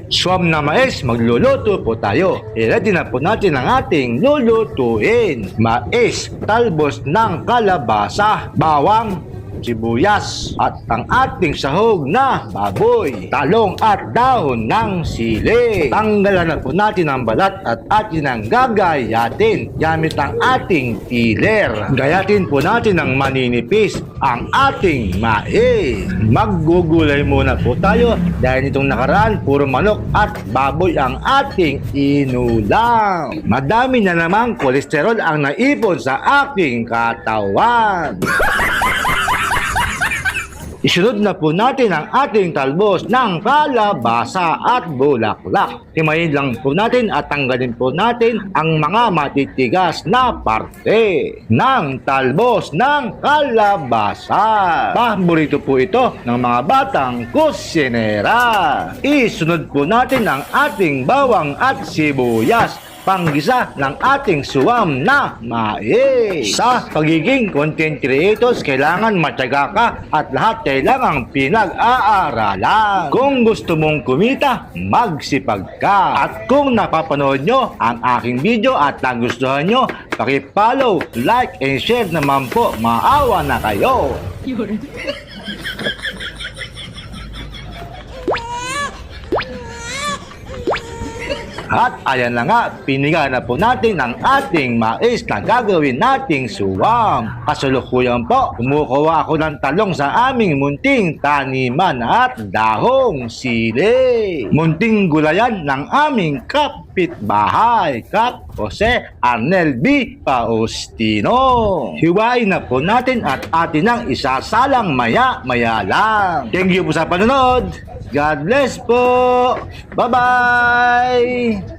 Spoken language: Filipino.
Swam na mais, magluluto po tayo. I-ready na po natin ang ating lulutuin. Mais, talbos ng kalabasa, bawang, sibuyas, at ang ating sahog na baboy, talong at dahon ng sili. Tanggalan na po natin ang balat at atin ang gagayatin gamit ang ating peeler. Gayatin po natin ng maninipis ang ating mais. Maggugulay muna po tayo dahil itong nakaraan puro manok at baboy ang ating inulam. Madami na namang kolesterol ang naipon sa aking katawan. Isunod na po natin ang ating talbos ng kalabasa at bulaklak. Himayin lang po natin at tanggalin po natin ang mga matitigas na parte ng talbos ng kalabasa. Paborito po ito ng mga batang kusinera. Isunod po natin ang ating bawang at sibuyas, panggisa ng ating suwam na mais. Sa pagiging content creators, kailangan matyaga ka at lahat kailangang pinag-aaralan. Kung gusto mong kumita, magsipag ka. At kung napapanood nyo ang aking video at nagustuhan nyo, paki-follow, like, and share naman po. Maawa na kayo. At ayan na nga, piniga na po natin ang ating mais na gagawin nating suwam. Kasalukuyan po, kumukuha ako ng talong sa aming munting taniman at dahong sili. Munting gulayan ng aming kapitbahay, Kap Jose Arnel B. Faustino. Hiwain na po natin at atin ang isasalang maya-maya lang. Thank you po sa panonood. God bless po. Bye-bye.